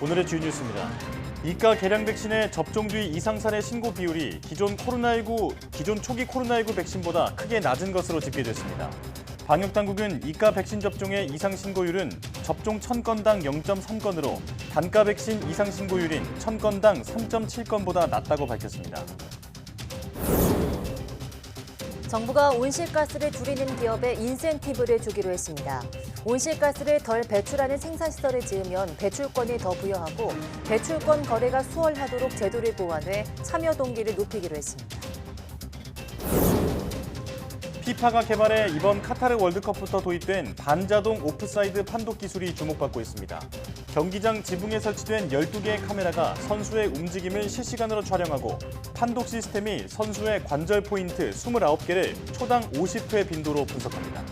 오늘의 주요 뉴스입니다. 이가 계량 백신의 접종 뒤 이상 사례 신고 비율이 기존 초기 코로나19 백신보다 크게 낮은 것으로 집계됐습니다. 방역 당국은 이가 백신 접종의 이상 신고율은 접종 1000건당 0.3건으로 단가 백신 이상 신고율인 1000건당 3.7건보다 낮다고 밝혔습니다. 정부가 온실가스를 줄이는 기업에 인센티브를 주기로 했습니다. 온실가스를 덜 배출하는 생산시설을 지으면 배출권을 더 부여하고 배출권 거래가 수월하도록 제도를 보완해 참여 동기를 높이기로 했습니다. 피파가 개발해 이번 카타르 월드컵부터 도입된 반자동 오프사이드 판독 기술이 주목받고 있습니다. 경기장 지붕에 설치된 12개의 카메라가 선수의 움직임을 실시간으로 촬영하고 판독 시스템이 선수의 관절 포인트 29개를 초당 50회 빈도로 분석합니다.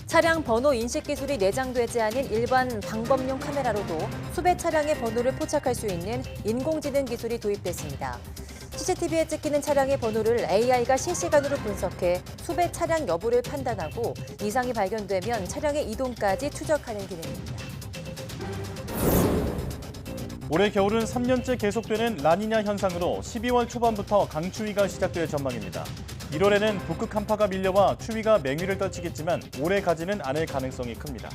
차량 번호 인식 기술이 내장되지 않은 일반 방범용 카메라로도 수배 차량의 번호를 포착할 수 있는 인공지능 기술이 도입됐습니다. CCTV에 찍히는 차량의 번호를 AI가 실시간으로 분석해 수배 차량 여부를 판단하고 이상이 발견되면 차량의 이동까지 추적하는 기능입니다. 올해 겨울은 3년째 계속되는 라니냐 현상으로 12월 초반부터 강추위가 시작될 전망입니다. 1월에는 북극 한파가 밀려와 추위가 맹위를 떨치겠지만 오래 가지는 않을 가능성이 큽니다.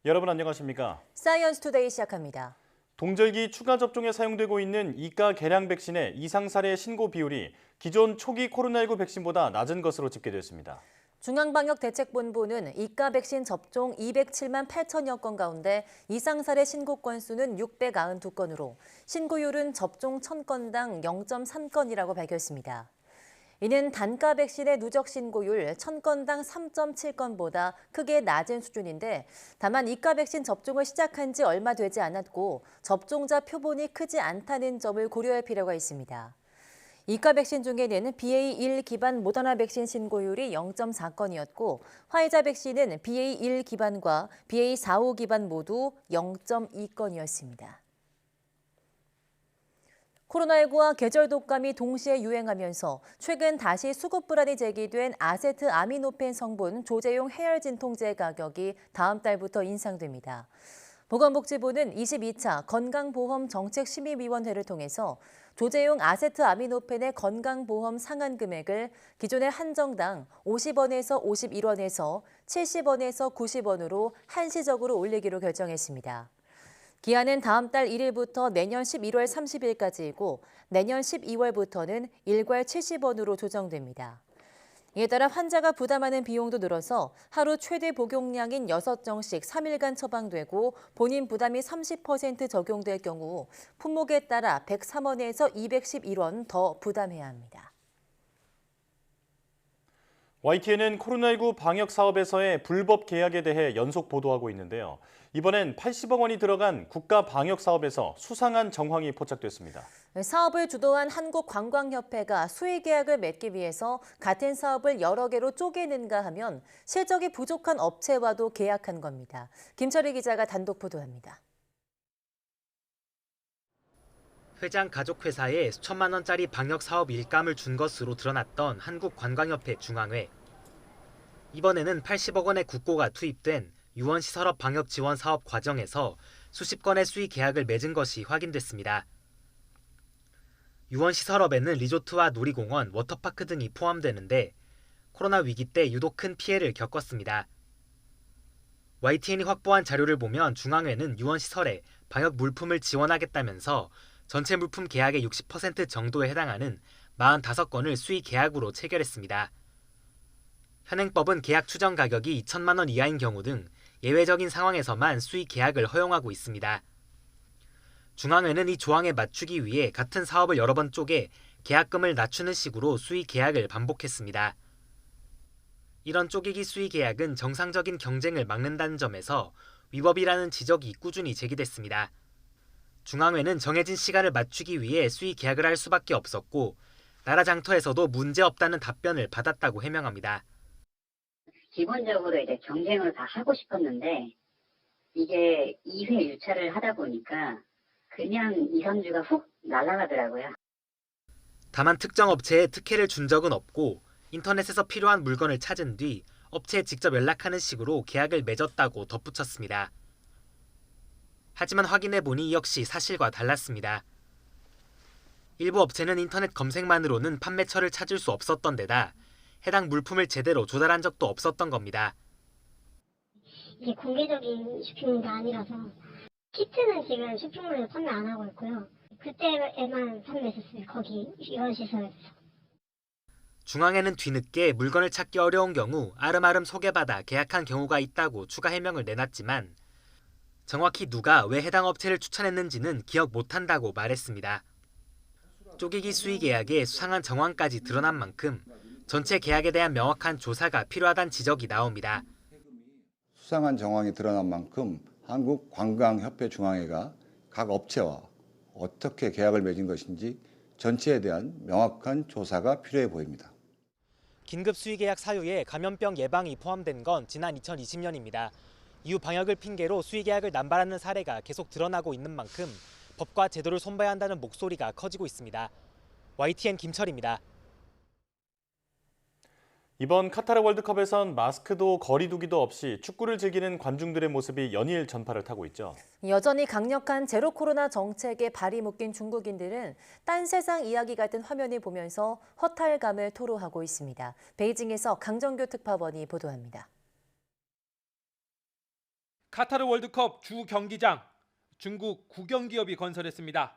여러분 안녕하십니까? 사이언스 투데이 시작합니다. 동절기 추가 접종에 사용되고 있는 이가 계량 백신의 이상 사례 신고 비율이 기존 초기 코로나19 백신보다 낮은 것으로 집계됐습니다. 중앙방역대책본부는 이가 백신 접종 207만 8천여 건 가운데 이상 사례 신고 건수는 692건으로 신고율은 접종 1000건당 0.3건이라고 밝혔습니다. 이는 단가 백신의 누적 신고율 1000건당 3.7건보다 크게 낮은 수준인데 다만 이가 백신 접종을 시작한 지 얼마 되지 않았고 접종자 표본이 크지 않다는 점을 고려할 필요가 있습니다. 이가 백신 중에는 BA1 기반 모더나 백신 신고율이 0.4건이었고 화이자 백신은 BA1 기반과 BA45 기반 모두 0.2건이었습니다. 코로나19와 계절 독감이 동시에 유행하면서 최근 다시 수급 불안이 제기된 아세트아미노펜 성분 조제용 해열 진통제 가격이 다음 달부터 인상됩니다. 보건복지부는 22차 건강보험정책심의위원회를 통해서 조제용 아세트아미노펜의 건강보험 상한 금액을 기존의 한정당 50원에서 51원에서 70원에서 90원으로 한시적으로 올리기로 결정했습니다. 기한은 다음 달 1일부터 내년 11월 30일까지이고 내년 12월부터는 일괄 70원으로 조정됩니다. 이에 따라 환자가 부담하는 비용도 늘어서 하루 최대 복용량인 6정씩 3일간 처방되고 본인 부담이 30% 적용될 경우 품목에 따라 103원에서 211원 더 부담해야 합니다. YTN은 코로나19 방역 사업에서의 불법 계약에 대해 연속 보도하고 있는데요. 이번엔 80억 원이 들어간 국가 방역 사업에서 수상한 정황이 포착됐습니다. 사업을 주도한 한국관광협회가 수의 계약을 맺기 위해서 같은 사업을 여러 개로 쪼개는가 하면 실적이 부족한 업체와도 계약한 겁니다. 김철희 기자가 단독 보도합니다. 회장 가족회사에 수천만 원짜리 방역 사업 일감을 준 것으로 드러났던 한국관광협회 중앙회. 이번에는 80억 원의 국고가 투입된 유원시설업 방역 지원 사업 과정에서 수십 건의 수의 계약을 맺은 것이 확인됐습니다. 유원시설업에는 리조트와 놀이공원, 워터파크 등이 포함되는데 코로나 위기 때 유독 큰 피해를 겪었습니다. YTN이 확보한 자료를 보면 중앙회는 유원시설에 방역 물품을 지원하겠다면서 전체 물품 계약의 60% 정도에 해당하는 45건을 수의 계약으로 체결했습니다. 현행법은 계약 추정 가격이 2천만 원 이하인 경우 등 예외적인 상황에서만 수의 계약을 허용하고 있습니다. 중앙회는 이 조항에 맞추기 위해 같은 사업을 여러 번 쪼개 계약금을 낮추는 식으로 수의 계약을 반복했습니다. 이런 쪼개기 수의 계약은 정상적인 경쟁을 막는다는 점에서 위법이라는 지적이 꾸준히 제기됐습니다. 중앙회는 정해진 시간을 맞추기 위해 수의 계약을 할 수밖에 없었고 나라 장터에서도 문제없다는 답변을 받았다고 해명합니다. 기본적으로 이제 경쟁을 다 하고 싶었는데 이게 2회 유찰을 하다 보니까 그냥 2, 3주가 훅 날아가더라고요. 다만 특정 업체에 특혜를 준 적은 없고 인터넷에서 필요한 물건을 찾은 뒤 업체에 직접 연락하는 식으로 계약을 맺었다고 덧붙였습니다. 하지만 확인해보니 역시 사실과 달랐습니다. 일부 업체는 인터넷 검색만으로는 판매처를 찾을 수 없었던 데다 해당 물품을 제대로 조달한 적도 없었던 겁니다. 이게 공개적인 쇼핑몰이 아니라서 키트는 지금 쇼핑몰에서 판매 안 하고 있고요. 그때에만 판매했었어요. 거기 유원시설에서. 중앙에는 뒤늦게 물건을 찾기 어려운 경우 아름아름 소개받아 계약한 경우가 있다고 추가 해명을 내놨지만 정확히 누가 왜 해당 업체를 추천했는지는 기억 못한다고 말했습니다. 쪼개기 수의 계약에 수상한 정황까지 드러난 만큼 전체 계약에 대한 명확한 조사가 필요하다는 지적이 나옵니다. 수상한 정황이 드러난 만큼 한국관광협회 중앙회가 각 업체와 어떻게 계약을 맺은 것인지 전체에 대한 명확한 조사가 필요해 보입니다. 긴급 수의 계약 사유에 감염병 예방이 포함된 건 지난 2020년입니다. 이후 방역을 핑계로 수의 계약을 남발하는 사례가 계속 드러나고 있는 만큼 법과 제도를 손봐야 한다는 목소리가 커지고 있습니다. YTN 김철입니다. 이번 카타르 월드컵에선 마스크도 거리 두기도 없이 축구를 즐기는 관중들의 모습이 연일 전파를 타고 있죠. 여전히 강력한 제로 코로나 정책에 발이 묶인 중국인들은 딴 세상 이야기 같은 화면을 보면서 허탈감을 토로하고 있습니다. 베이징에서 강정규 특파원이 보도합니다. 카타르 월드컵 주 경기장, 중국 국영기업이 건설했습니다.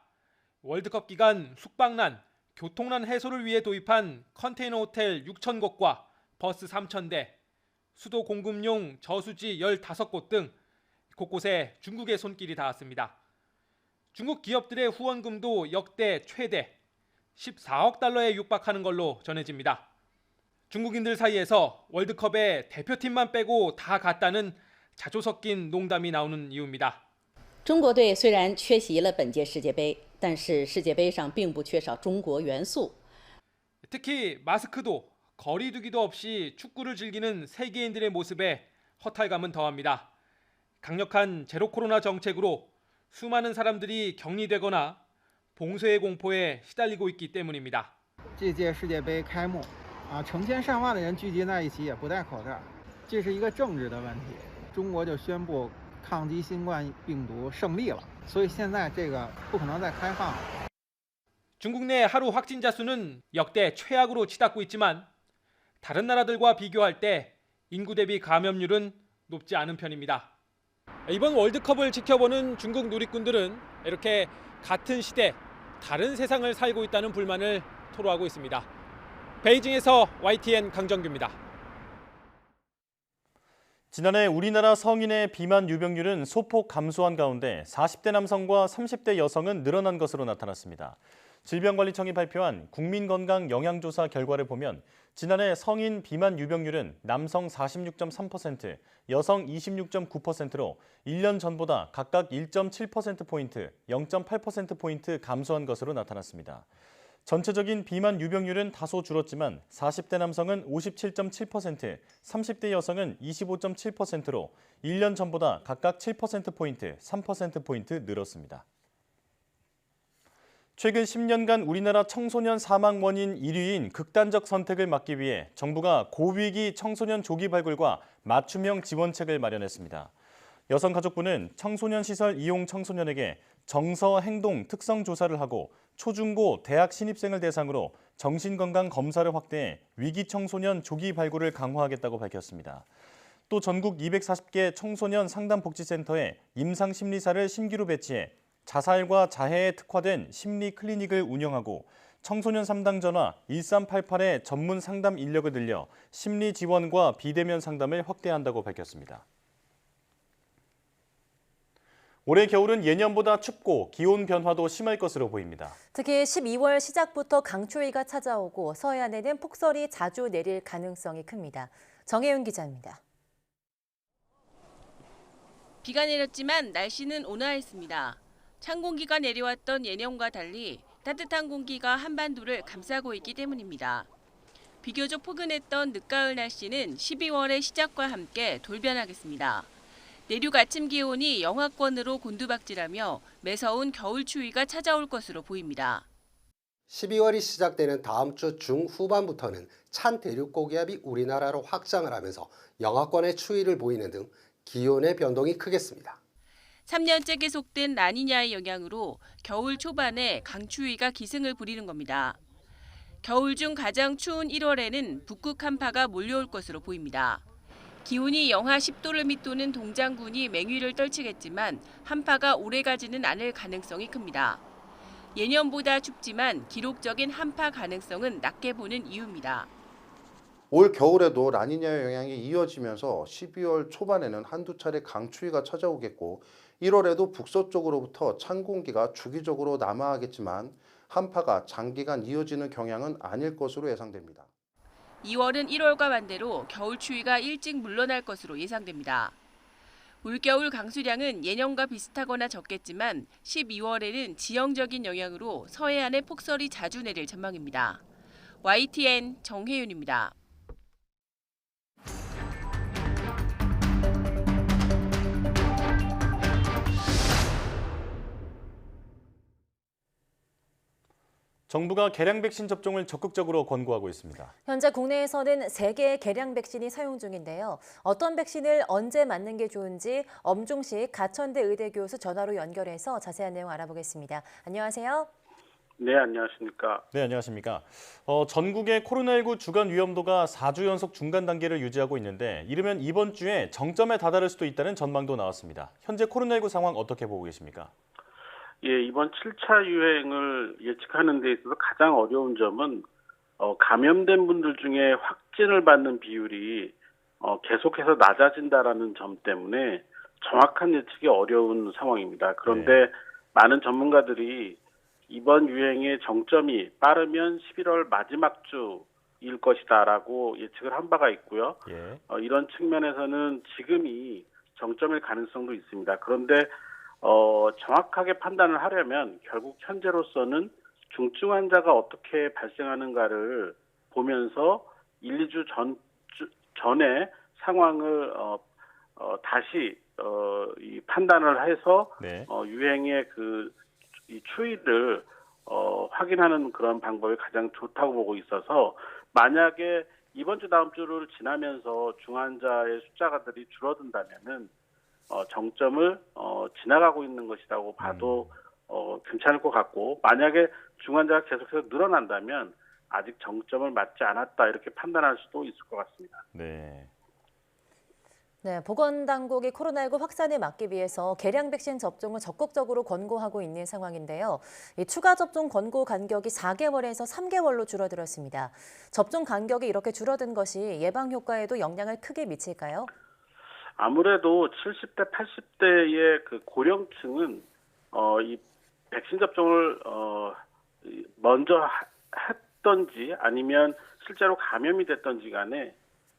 월드컵 기간 숙박난, 교통난 해소를 위해 도입한 컨테이너 호텔 6,000곳과 버스 3,000대, 수도 공급용 저수지 15곳 등 곳곳에 중국의 손길이 닿았습니다. 중국 기업들의 후원금도 역대 최대 14억 달러에 육박하는 걸로 전해집니다. 중국인들 사이에서 월드컵에 대표팀만 빼고 다 갔다는 자조 섞인 농담이 나오는 이유입니다. 中国队虽然缺席了本届世界杯，但是世界杯上并不缺少中国元素。 특히 마스크도 거리 두기도 없이 축구를 즐기는 세계인들의 모습에 허탈감은 더합니다. 강력한 제로 코로나 정책으로 수많은 사람들이 격리되거나 봉쇄의 공포에 시달리고 있기 때문입니다. 这届世界杯开幕，成千上万的人聚集在一起也不戴口罩，这是一个政治的问题。中国就宣布抗击新冠病毒胜利了，所以现在这个不可能再开放了。 중국 내 하루 확진자 수는 역대 최악으로 치닫고 있지만 다른 나라들과 비교할 때 인구 대비 감염률은 높지 않은 편입니다. 이번 월드컵을 지켜보는 중국 누리꾼들은 이렇게 같은 시대, 다른 세상을 살고 있다는 불만을 토로하고 있습니다. 베이징에서 YTN 강정규입니다. 지난해 우리나라 성인의 비만 유병률은 소폭 감소한 가운데 40대 남성과 30대 여성은 늘어난 것으로 나타났습니다. 질병관리청이 발표한 국민건강 영양조사 결과를 보면 지난해 성인 비만 유병률은 남성 46.3%, 여성 26.9%로 1년 전보다 각각 1.7%포인트, 0.8%포인트 감소한 것으로 나타났습니다. 전체적인 비만 유병률은 다소 줄었지만 40대 남성은 57.7%, 30대 여성은 25.7%로 1년 전보다 각각 7%포인트, 3%포인트 늘었습니다. 최근 10년간 우리나라 청소년 사망 원인 1위인 극단적 선택을 막기 위해 정부가 고위기 청소년 조기 발굴과 맞춤형 지원책을 마련했습니다. 여성가족부는 청소년 시설 이용 청소년에게 정서, 행동, 특성 조사를 하고 초중고, 대학 신입생을 대상으로 정신건강 검사를 확대해 위기 청소년 조기 발굴을 강화하겠다고 밝혔습니다. 또 전국 240개 청소년 상담복지센터에 임상심리사를 신규로 배치해 자살과 자해에 특화된 심리 클리닉을 운영하고 청소년 상담 전화 1388의 전문 상담 인력을 늘려 심리 지원과 비대면 상담을 확대한다고 밝혔습니다. 올해 겨울은 예년보다 춥고 기온 변화도 심할 것으로 보입니다. 특히 12월 시작부터 강추위가 찾아오고 서해안에는 폭설이 자주 내릴 가능성이 큽니다. 정혜윤 기자입니다. 비가 내렸지만 날씨는 온화했습니다. 찬 공기가 내려왔던 예년과 달리 따뜻한 공기가 한반도를 감싸고 있기 때문입니다. 비교적 포근했던 늦가을 날씨는 12월의 시작과 함께 돌변하겠습니다. 내륙 아침 기온이 영하권으로 곤두박질하며 매서운 겨울 추위가 찾아올 것으로 보입니다. 12월이 시작되는 다음 주 중후반부터는 찬 대륙 고기압이 우리나라로 확장을 하면서 영하권의 추위를 보이는 등 기온의 변동이 크겠습니다. 3년째 계속된 라니냐의 영향으로 겨울 초반에 강추위가 기승을 부리는 겁니다. 겨울 중 가장 추운 1월에는 북극 한파가 몰려올 것으로 보입니다. 기온이 영하 10도를 밑도는 동장군이 맹위를 떨치겠지만 한파가 오래가지는 않을 가능성이 큽니다. 예년보다 춥지만 기록적인 한파 가능성은 낮게 보는 이유입니다. 올 겨울에도 라니냐 영향이 이어지면서 12월 초반에는 한두 차례 강추위가 찾아오겠고 1월에도 북서쪽으로부터 찬 공기가 주기적으로 남하하겠지만 한파가 장기간 이어지는 경향은 아닐 것으로 예상됩니다. 2월은 1월과 반대로 겨울 추위가 일찍 물러날 것으로 예상됩니다. 올겨울 강수량은 예년과 비슷하거나 적겠지만 12월에는 지형적인 영향으로 서해안에 폭설이 자주 내릴 전망입니다. YTN 정혜윤입니다. 정부가 개량 백신 접종을 적극적으로 권고하고 있습니다. 현재 국내에서는 3개의 개량 백신이 사용 중인데요. 어떤 백신을 언제 맞는 게 좋은지 엄종식 가천대 의대 교수 전화로 연결해서 자세한 내용 알아보겠습니다. 안녕하세요. 네, 안녕하십니까. 네, 안녕하십니까. 전국의 코로나19 주간 위험도가 4주 연속 중간 단계를 유지하고 있는데 이르면 이번 주에 정점에 다다를 수도 있다는 전망도 나왔습니다. 현재 코로나19 상황 어떻게 보고 계십니까? 예, 이번 7차 유행을 예측하는 데 있어서 가장 어려운 점은 감염된 분들 중에 확진을 받는 비율이 계속해서 낮아진다라는 점 때문에 정확한 예측이 어려운 상황입니다. 그런데 많은 전문가들이 이번 유행의 정점이 빠르면 11월 마지막 주일 것이다라고 예측을 한 바가 있고요. 이런 측면에서는 지금이 정점일 가능성도 있습니다. 그런데 정확하게 판단을 하려면 결국 현재로서는 중증 환자가 어떻게 발생하는가를 보면서 1, 2주 전에 상황을 다시 이 판단을 해서 유행의 이 추이를 확인하는 그런 방법이 가장 좋다고 보고 있어서 만약에 이번 주 다음 주를 지나면서 중환자의 숫자가들이 줄어든다면은 정점을 지나가고 있는 것이라고 봐도 괜찮을 것 같고 만약에 중환자가 계속해서 늘어난다면 아직 정점을 맞지 않았다 이렇게 판단할 수도 있을 것 같습니다. 네, 보건당국이 코로나19 확산에 막기 위해서 개량 백신 접종을 적극적으로 권고하고 있는 상황인데요. 이 추가 접종 권고 간격이 4개월에서 3개월로 줄어들었습니다. 접종 간격이 이렇게 줄어든 것이 예방 효과에도 영향을 크게 미칠까요? 아무래도 70대, 80대의 그 고령층은 이 백신 접종을 먼저 했던지 아니면 실제로 감염이 됐던지 간에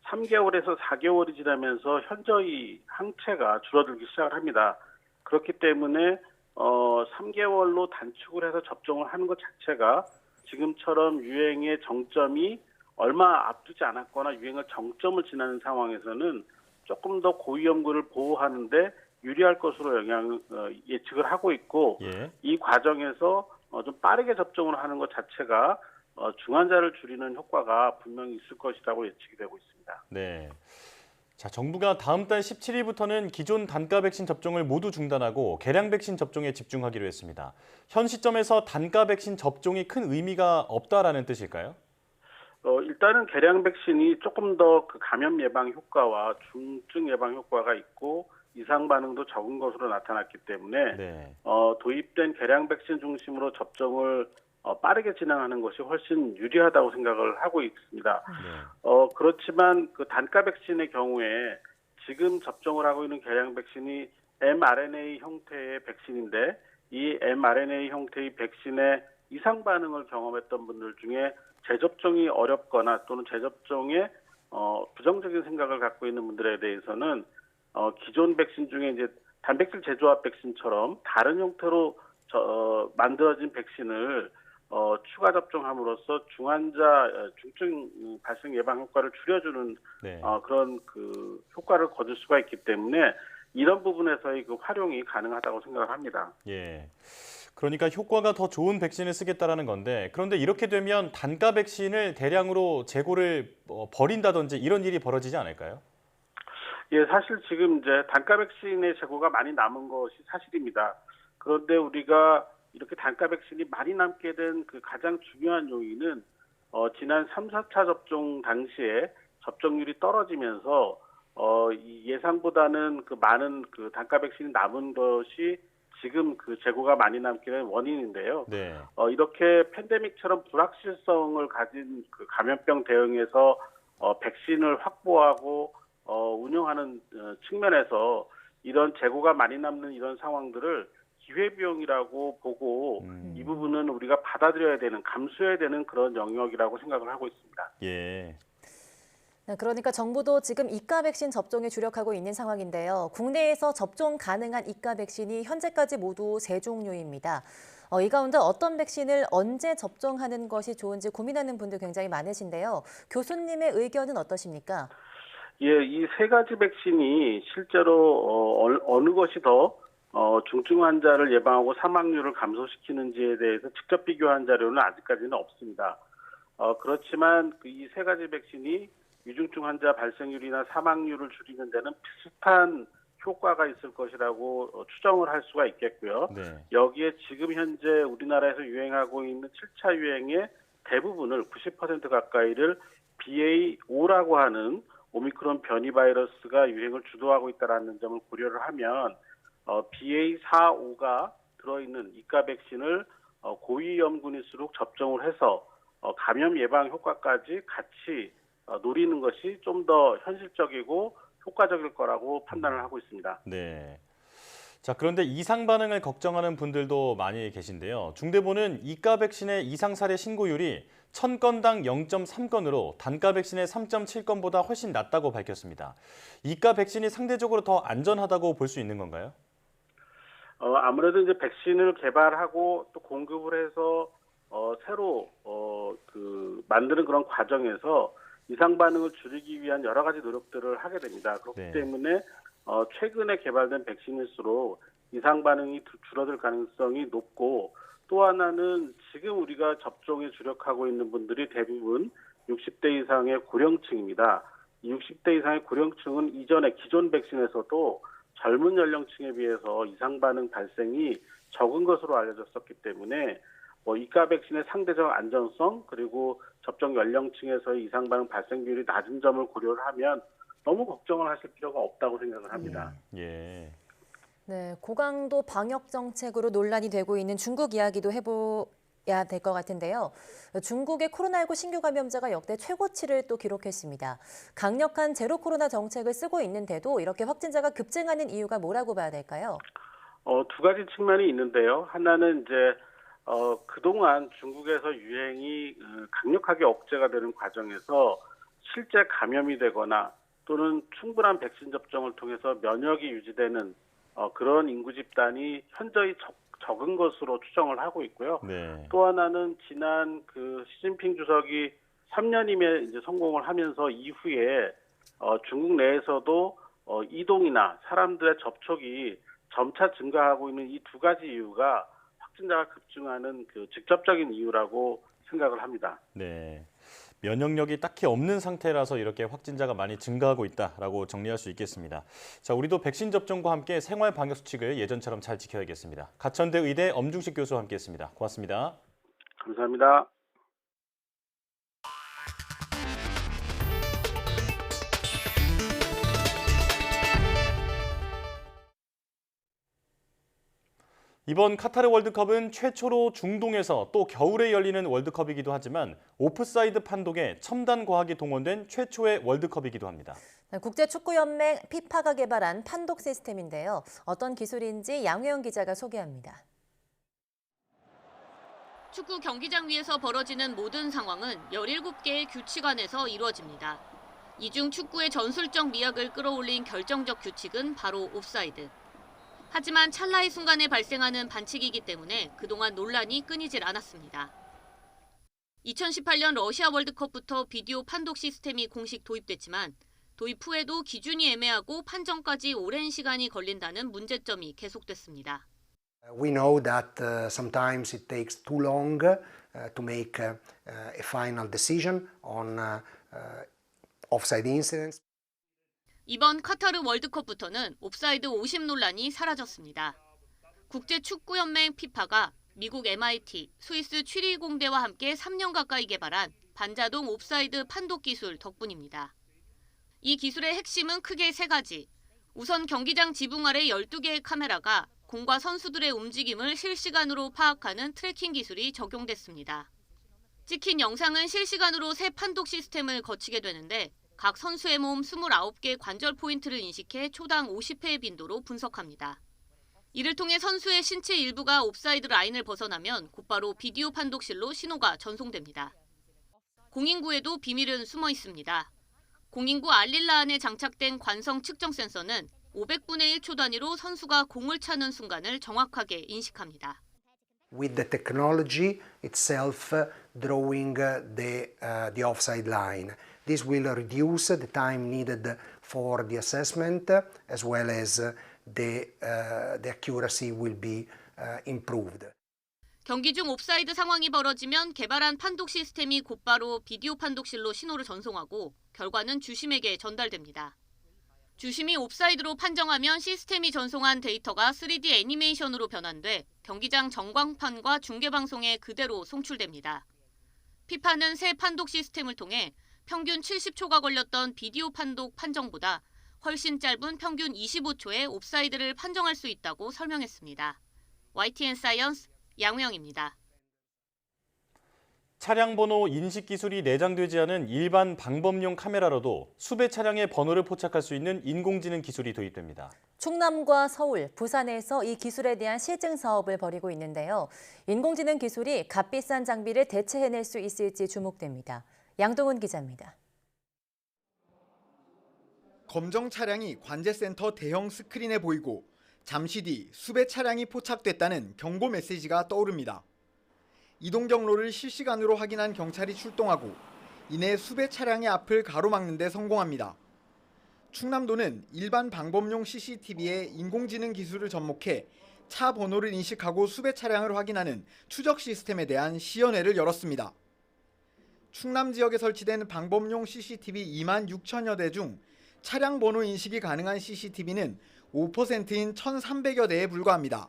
3개월에서 4개월이 지나면서 현저히 항체가 줄어들기 시작을 합니다. 그렇기 때문에 3개월로 단축을 해서 접종을 하는 것 자체가 지금처럼 유행의 정점이 얼마 앞두지 않았거나 유행의 정점을 지나는 상황에서는 조금 더 고위험군을 보호하는데 유리할 것으로 예측을 하고 있고 이 과정에서 좀 빠르게 접종을 하는 것 자체가 중환자를 줄이는 효과가 분명히 있을 것이라고 예측이 되고 있습니다. 네. 자, 정부가 다음 달 17일부터는 기존 단가 백신 접종을 모두 중단하고 개량 백신 접종에 집중하기로 했습니다. 현 시점에서 단가 백신 접종이 큰 의미가 없다라는 뜻일까요? 일단은 개량 백신이 조금 더 그 감염 예방 효과와 중증 예방 효과가 있고 이상 반응도 적은 것으로 나타났기 때문에 도입된 개량 백신 중심으로 접종을 빠르게 진행하는 것이 훨씬 유리하다고 생각을 하고 있습니다. 그렇지만 그 단가 백신의 경우에 지금 접종을 하고 있는 개량 백신이 mRNA 형태의 백신인데 이 mRNA 형태의 백신의 이상 반응을 경험했던 분들 중에 재접종이 어렵거나 또는 재접종에 부정적인 생각을 갖고 있는 분들에 대해서는 기존 백신 중에 이제 단백질 재조합 백신처럼 다른 형태로 만들어진 백신을 추가 접종함으로써 중증 발생 예방 효과를 줄여주는 그런 그 효과를 거둘 수가 있기 때문에 이런 부분에서의 그 활용이 가능하다고 생각을 합니다. 그러니까 효과가 더 좋은 백신을 쓰겠다라는 건데 그런데 이렇게 되면 단가 백신을 대량으로 재고를 버린다든지 이런 일이 벌어지지 않을까요? 예, 사실 지금 이제 단가 백신의 재고가 많이 남은 것이 사실입니다. 그런데 우리가 이렇게 단가 백신이 많이 남게 된 그 가장 중요한 요인은 지난 3, 4차 접종 당시에 접종률이 떨어지면서 이 예상보다는 그 많은 그 단가 백신이 남은 것이 지금 그 재고가 많이 남게 된 원인인데요. 네. 이렇게 팬데믹처럼 불확실성을 가진 그 감염병 대응에서 백신을 확보하고 운영하는 측면에서 이런 재고가 많이 남는 이런 상황들을 기회비용이라고 보고 이 부분은 우리가 받아들여야 되는, 감수해야 되는 그런 영역이라고 생각을 하고 있습니다. 예. 네, 그러니까 정부도 지금 이가 백신 접종에 주력하고 있는 상황인데요. 국내에서 접종 가능한 이가 백신이 현재까지 모두 3종류입니다. 이 가운데 어떤 백신을 언제 접종하는 것이 좋은지 고민하는 분들 굉장히 많으신데요. 교수님의 의견은 어떠십니까? 예, 이 3가지 백신이 실제로 어느 것이 더 중증 환자를 예방하고 사망률을 감소시키는지에 대해서 직접 비교한 자료는 아직까지는 없습니다. 그렇지만 이 3가지 백신이 위중증 환자 발생률이나 사망률을 줄이는 데는 비슷한 효과가 있을 것이라고 추정을 할 수가 있겠고요. 네. 여기에 지금 현재 우리나라에서 유행하고 있는 7차 유행의 대부분을 90% 가까이를 BA.5라고 하는 오미크론 변이 바이러스가 유행을 주도하고 있다는 점을 고려를 하면 BA.4, 5가 들어있는 이가 백신을 고위험군일수록 접종을 해서 감염 예방 효과까지 같이 노리는 것이 좀 더 현실적이고 효과적일 거라고 판단을 하고 있습니다. 네. 자, 그런데 이상 반응을 걱정하는 분들도 많이 계신데요. 중대본은 이가 백신의 이상 사례 신고율이 1000건당 0.3건으로 단가 백신의 3.7건보다 훨씬 낮다고 밝혔습니다. 이가 백신이 상대적으로 더 안전하다고 볼 수 있는 건가요? 아무래도 이제 백신을 개발하고 또 공급을 해서 새로 만드는 그런 과정에서 이상 반응을 줄이기 위한 여러 가지 노력들을 하게 됩니다. 그렇기 네. 때문에 최근에 개발된 백신일수록 이상 반응이 줄어들 가능성이 높고 또 하나는 지금 우리가 접종에 주력하고 있는 분들이 대부분 60대 이상의 고령층입니다. 이 60대 이상의 고령층은 이전에 기존 백신에서도 젊은 연령층에 비해서 이상 반응 발생이 적은 것으로 알려졌었기 때문에 이가 백신의 상대적 안전성 그리고 접종 연령층에서의 이상 반응 발생 비율이 낮은 점을 고려를 하면 너무 걱정을 하실 필요가 없다고 생각을 합니다. 예. 네, 고강도 방역 정책으로 논란이 되고 있는 중국 이야기도 해봐야 될 것 같은데요. 중국의 코로나19 신규 감염자가 역대 최고치를 또 기록했습니다. 강력한 제로 코로나 정책을 쓰고 있는데도 이렇게 확진자가 급증하는 이유가 뭐라고 봐야 될까요? 2가지 측면이 있는데요. 하나는 이제 그동안 중국에서 유행이 강력하게 억제가 되는 과정에서 실제 감염이 되거나 또는 충분한 백신 접종을 통해서 면역이 유지되는 그런 인구 집단이 현저히 적은 것으로 추정을 하고 있고요. 네. 또 하나는 지난 시진핑 주석이 3년임에 이제 성공을 하면서 이후에 중국 내에서도 이동이나 사람들의 접촉이 점차 증가하고 있는 이 2가지 이유가 확진자가 급증하는 직접적인 이유라고 생각을 합니다. 네. 면역력이 딱히 없는 상태라서 이렇게 확진자가 많이 증가하고 있다라고 정리할 수 있겠습니다. 자, 우리도 백신 접종과 함께 생활 방역 수칙을 예전처럼 잘 지켜야겠습니다. 가천대 의대 엄중식 교수와 함께했습니다. 고맙습니다. 감사합니다. 이번 카타르 월드컵은 최초로 중동에서 또 겨울에 열리는 월드컵이기도 하지만 오프사이드 판독에 첨단 과학이 동원된 최초의 월드컵이기도 합니다. 국제축구연맹 피파가 개발한 판독 시스템인데요. 어떤 기술인지 양효영 기자가 소개합니다. 축구 경기장 위에서 벌어지는 모든 상황은 17개의 규칙 안에서 이루어집니다. 이 중 축구의 전술적 미학을 끌어올린 결정적 규칙은 바로 옵사이드. 하지만 찰나의 순간에 발생하는 반칙이기 때문에 그동안 논란이 끊이질 않았습니다. 2018년 러시아 월드컵부터 비디오 판독 시스템이 공식 도입됐지만 도입 후에도 기준이 애매하고 판정까지 오랜 시간이 걸린다는 문제점이 계속됐습니다. We know that sometimes it takes too long to make a final decision on offside incidents. 이번 카타르 월드컵부터는 옵사이드 50 논란이 사라졌습니다. 국제축구연맹 피파가 미국 MIT, 스위스 취리 공대와 함께 3년 가까이 개발한 반자동 옵사이드 판독 기술 덕분입니다. 이 기술의 핵심은 크게 3가지. 우선 경기장 지붕 아래 12개의 카메라가 공과 선수들의 움직임을 실시간으로 파악하는 트래킹 기술이 적용됐습니다. 찍힌 영상은 실시간으로 새 판독 시스템을 거치게 되는데 각 선수의 몸 29개 관절 포인트를 인식해 초당 50회의 빈도로 분석합니다. 이를 통해 선수의 신체 일부가 옵사이드 라인을 벗어나면 곧바로 비디오 판독실로 신호가 전송됩니다. 공인구에도 비밀은 숨어 있습니다. 공인구 알릴라 안에 장착된 관성 측정 센서는 500분의 1초 단위로 선수가 공을 차는 순간을 정확하게 인식합니다. With the technology itself drawing the offside line. This will reduce the time needed for the assessment as well as the accuracy will be improved. 경기 중 옵사이드 상황이 벌어지면 개발한 판독 시스템이 곧바로 비디오 판독실로 신호를 전송하고 결과는 주심에게 전달됩니다. 주심이 옵사이드로 판정하면 시스템이 전송한 데이터가 3D 애니메이션으로 변환돼 경기장 전광판과 중계방송에 그대로 송출됩니다. 피파는 새 판독 시스템을 통해 평균 70초가 걸렸던 비디오 판독 판정보다 훨씬 짧은 평균 25초에 옵사이드를 판정할 수 있다고 설명했습니다. YTN 사이언스 양우영입니다. 차량 번호 인식 기술이 내장되지 않은 일반 방범용 카메라로도 수배 차량의 번호를 포착할 수 있는 인공지능 기술이 도입됩니다. 충남과 서울, 부산에서 이 기술에 대한 실증 사업을 벌이고 있는데요. 인공지능 기술이 값비싼 장비를 대체해낼 수 있을지 주목됩니다. 양동훈 기자입니다. 검정 차량이 관제센터 대형 스크린에 보이고 잠시 뒤 수배 차량이 포착됐다는 경고 메시지가 떠오릅니다. 이동 경로를 실시간으로 확인한 경찰이 출동하고 이내 수배 차량의 앞을 가로막는 데 성공합니다. 충남도는 일반 방범용 CCTV에 인공지능 기술을 접목해 차 번호를 인식하고 수배 차량을 확인하는 추적 시스템에 대한 시연회를 열었습니다. 충남 지역에 설치된 방범용 CCTV 2만 6천여 대 중 차량 번호 인식이 가능한 CCTV는 5%인 1,300여 대에 불과합니다.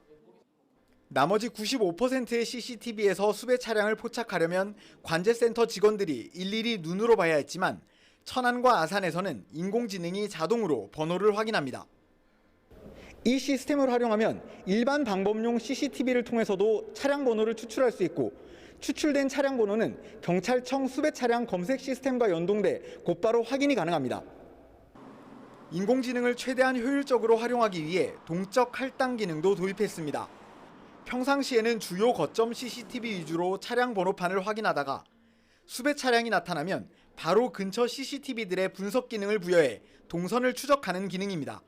나머지 95%의 CCTV에서 수배 차량을 포착하려면 관제센터 직원들이 일일이 눈으로 봐야 했지만 천안과 아산에서는 인공지능이 자동으로 번호를 확인합니다. 이 시스템을 활용하면 일반 방범용 CCTV를 통해서도 차량 번호를 추출할 수 있고 추출된 차량 번호는 경찰청 수배 차량 검색 시스템과 연동돼 곧바로 확인이 가능합니다. 인공지능을 최대한 효율적으로 활용하기 위해 동적 할당 기능도 도입했습니다. 평상시에는 주요 거점 CCTV 위주로 차량 번호판을 확인하다가 수배 차량이 나타나면 바로 근처 CCTV들의 분석 기능을 부여해 동선을 추적하는 기능입니다.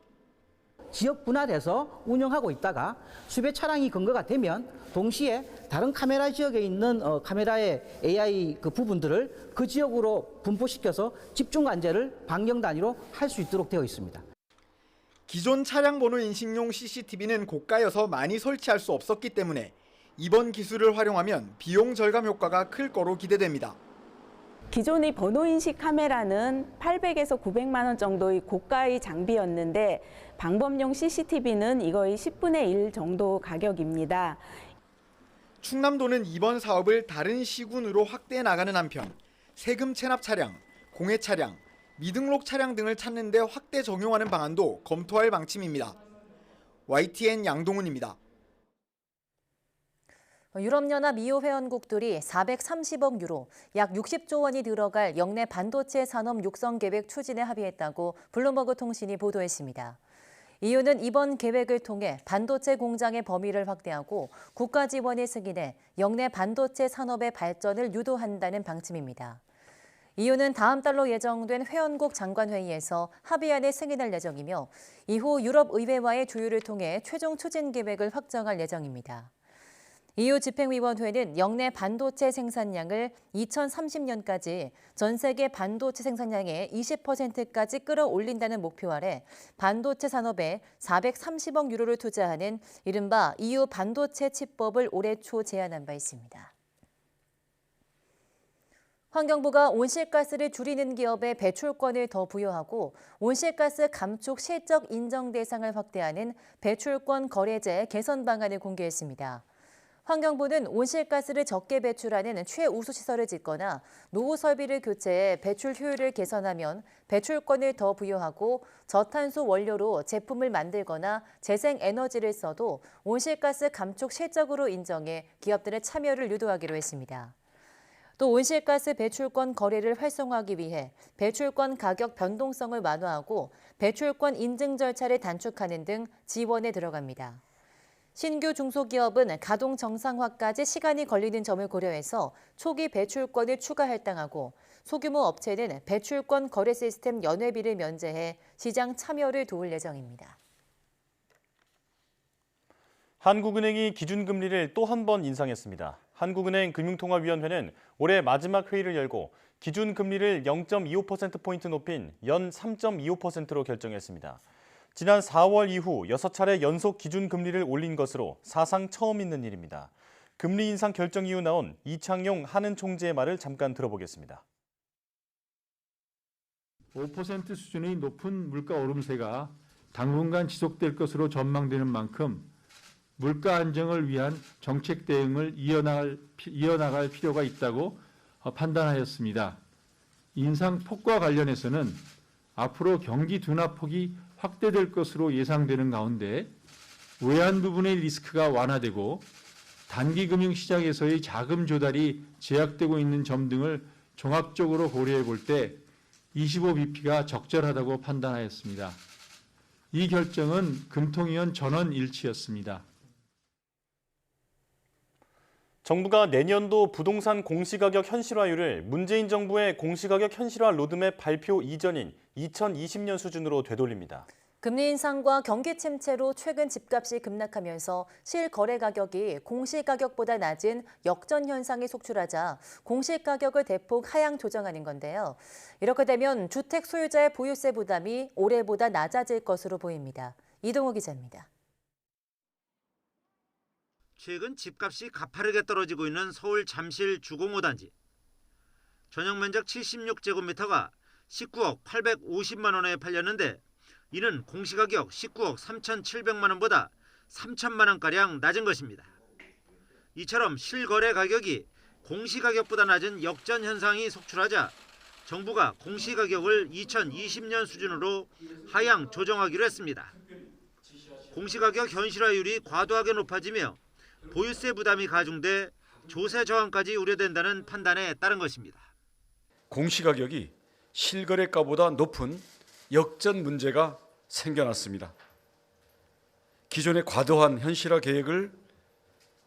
지역 분할해서 운영하고 있다가 수배 차량이 근거가 되면 동시에 다른 카메라 지역에 있는 카메라의 AI 그 부분들을 그 지역으로 분포시켜서 집중 관제를 반경 단위로 할 수 있도록 되어 있습니다. 기존 차량 번호 인식용 CCTV는 고가여서 많이 설치할 수 없었기 때문에 이번 기술을 활용하면 비용 절감 효과가 클 거로 기대됩니다. 기존의 번호 인식 카메라는 800에서 900만 원 정도의 고가의 장비였는데 방범용 CCTV는 이거의 10분의 1 정도 가격입니다. 충남도는 이번 사업을 다른 시군으로 확대해 나가는 한편 세금 체납 차량, 공해 차량, 미등록 차량 등을 찾는 데 확대 적용하는 방안도 검토할 방침입니다. YTN 양동훈입니다. 유럽연합 EU 회원국들이 430억 유로, 약 60조 원이 들어갈 역내 반도체 산업 육성 계획 추진에 합의했다고 블룸버그 통신이 보도했습니다. EU는 이번 계획을 통해 반도체 공장의 범위를 확대하고 국가 지원을 승인해 역내 반도체 산업의 발전을 유도한다는 방침입니다. EU는 다음 달로 예정된 회원국 장관회의에서 합의안을 승인할 예정이며 이후 유럽의회와의 조율을 통해 최종 추진 계획을 확정할 예정입니다. EU 집행위원회는 역내 반도체 생산량을 2030년까지 전 세계 반도체 생산량의 20%까지 끌어올린다는 목표 아래 반도체 산업에 430억 유로를 투자하는 이른바 EU 반도체 칩법을 올해 초 제안한 바 있습니다. 환경부가 온실가스를 줄이는 기업에 배출권을 더 부여하고 온실가스 감축 실적 인정 대상을 확대하는 배출권 거래제 개선 방안을 공개했습니다. 환경부는 온실가스를 적게 배출하는 최우수 시설을 짓거나 노후 설비를 교체해 배출 효율을 개선하면 배출권을 더 부여하고 저탄소 원료로 제품을 만들거나 재생에너지를 써도 온실가스 감축 실적으로 인정해 기업들의 참여를 유도하기로 했습니다. 또 온실가스 배출권 거래를 활성화하기 위해 배출권 가격 변동성을 완화하고 배출권 인증 절차를 단축하는 등 지원에 들어갑니다. 신규 중소기업은 가동 정상화까지 시간이 걸리는 점을 고려해서 초기 배출권을 추가 할당하고 소규모 업체는 배출권 거래 시스템 연회비를 면제해 시장 참여를 도울 예정입니다. 한국은행이 기준금리를 또 한 번 인상했습니다. 한국은행 금융통화위원회는 올해 마지막 회의를 열고 기준금리를 0.25%포인트 높인 연 3.25%로 결정했습니다. 지난 4월 이후 6차례 연속 기준금리를 올린 것으로 사상 처음 있는 일입니다. 금리 인상 결정 이후 나온 이창용 한은 총재의 말을 잠깐 들어보겠습니다. 5% 수준의 높은 물가 오름세가 당분간 지속될 것으로 전망되는 만큼 물가 안정을 위한 정책 대응을 이어나갈 필요가 있다고 판단하였습니다. 인상폭과 관련해서는 앞으로 경기 둔화폭이 확대될 것으로 예상되는 가운데 외환 부분의 리스크가 완화되고 단기 금융시장에서의 자금 조달이 제약되고 있는 점 등을 종합적으로 고려해 볼 때 25bp가 적절하다고 판단하였습니다. 이 결정은 금통위원 전원 일치였습니다. 정부가 내년도 부동산 공시가격 현실화율을 문재인 정부의 공시가격 현실화 로드맵 발표 이전인 2020년 수준으로 되돌립니다. 금리 인상과 경기 침체로 최근 집값이 급락하면서 실거래 가격이 공시가격보다 낮은 역전 현상이 속출하자 공시가격을 대폭 하향 조정하는 건데요. 이렇게 되면 주택 소유자의 보유세 부담이 올해보다 낮아질 것으로 보입니다. 이동호 기자입니다. 최근 집값이 가파르게 떨어지고 있는 서울 잠실 주공 5단지. 전용 면적 76제곱미터가 19억 850만 원에 팔렸는데 이는 공시가격 19억 3,700만 원보다 3천만 원가량 낮은 것입니다. 이처럼 실거래 가격이 공시가격보다 낮은 역전 현상이 속출하자 정부가 공시가격을 2020년 수준으로 하향 조정하기로 했습니다. 공시가격 현실화율이 과도하게 높아지며 보유세 부담이 가중돼 조세 저항까지 우려된다는 판단에 따른 것입니다. 공시가격이 실거래가보다 높은 역전 문제가 생겨났습니다. 기존의 과도한 현실화 계획을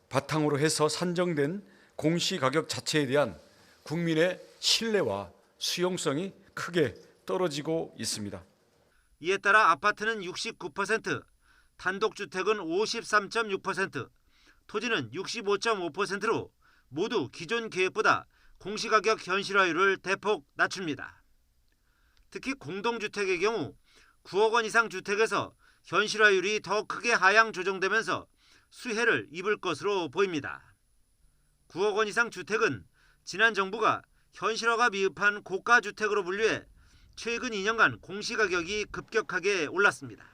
바탕으로 해서 산정된 공시가격 자체에 대한 국민의 신뢰와 수용성이 크게 떨어지고 있습니다. 이에 따라 아파트는 69%, 단독주택은 53.6%, 토지는 65.5%로 모두 기존 계획보다 공시가격 현실화율을 대폭 낮춥니다. 특히 공동주택의 경우 9억 원 이상 주택에서 현실화율이 더 크게 하향 조정되면서 수혜를 입을 것으로 보입니다. 9억 원 이상 주택은 지난 정부가 현실화가 미흡한 고가주택으로 분류해 최근 2년간 공시가격이 급격하게 올랐습니다.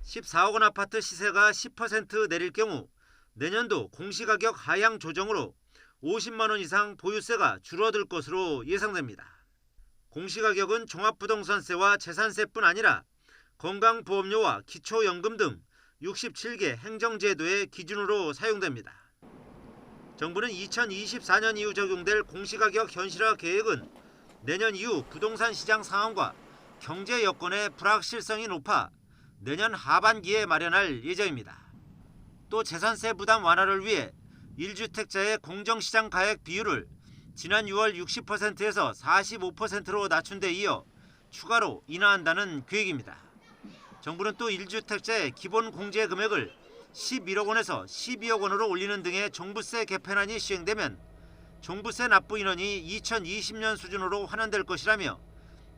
14억 원 아파트 시세가 10% 내릴 경우 내년도 공시가격 하향 조정으로 50만 원 이상 보유세가 줄어들 것으로 예상됩니다. 공시가격은 종합부동산세와 재산세뿐 아니라 건강보험료와 기초연금 등 67개 행정제도의 기준으로 사용됩니다. 정부는 2024년 이후 적용될 공시가격 현실화 계획은 내년 이후 부동산 시장 상황과 경제 여건의 불확실성이 높아 내년 하반기에 마련할 예정입니다. 또 재산세 부담 완화를 위해 1주택자의 공정시장 가액 비율을 지난 6월 60%에서 45%로 낮춘 데 이어 추가로 인하한다는 계획입니다. 정부는 또 1주택자의 기본 공제 금액을 11억 원에서 12억 원으로 올리는 등의 종부세 개편안이 시행되면 종부세 납부 인원이 2020년 수준으로 환원될 것이라며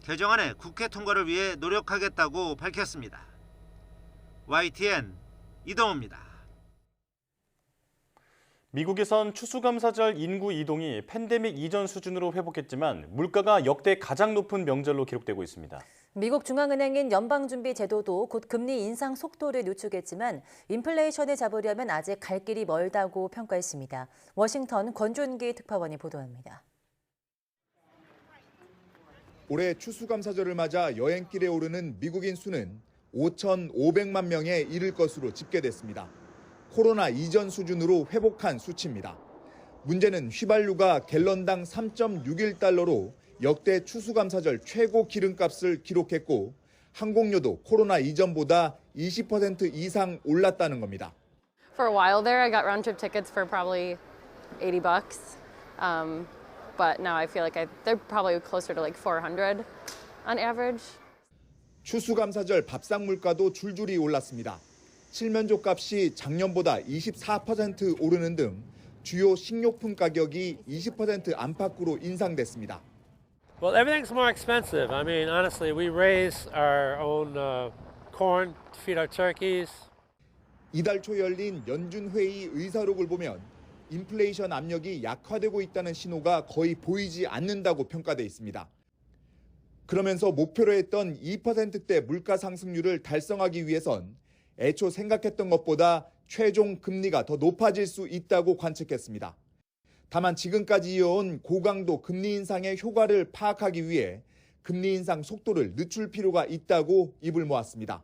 개정안의 국회 통과를 위해 노력하겠다고 밝혔습니다. YTN 이동호입니다. 미국에선 추수감사절 인구 이동이 팬데믹 이전 수준으로 회복했지만 물가가 역대 가장 높은 명절로 기록되고 있습니다. 미국 중앙은행인 연방준비제도도 곧 금리 인상 속도를 늦추겠지만 인플레이션을 잡으려면 아직 갈 길이 멀다고 평가했습니다. 워싱턴 권준기 특파원이 보도합니다. 올해 추수감사절을 맞아 여행길에 오르는 미국인 수는 5,500만 명에 이를 것으로 집계됐습니다. 코로나 이전 수준으로 회복한 수치입니다. 문제는 휘발유가 갤런당 3.61달러로 역대 추수감사절 최고 기름값을 기록했고 항공료도 코로나 이전보다 20% 이상 올랐다는 겁니다. For a while there, I got round trip tickets for probably $80. But now I feel like they're probably closer to like $400 on average. 추수감사절 밥상 물가도 줄줄이 올랐습니다. 칠면조 값이 작년보다 24% 오르는 등 주요 식료품 가격이 20% 안팎으로 인상됐습니다. Well, everything's more expensive. I mean, honestly, we raise our own corn to feed our turkeys. 이달 초 열린 연준회의 의사록을 보면 인플레이션 압력이 약화되고 있다는 신호가 거의 보이지 않는다고 평가돼 있습니다. 그러면서 목표로 했던 2%대 물가 상승률을 달성하기 위해선 애초 생각했던 것보다 최종 금리가 더 높아질 수 있다고 관측했습니다. 다만 지금까지 이어온 고강도 금리 인상의 효과를 파악하기 위해 금리 인상 속도를 늦출 필요가 있다고 입을 모았습니다.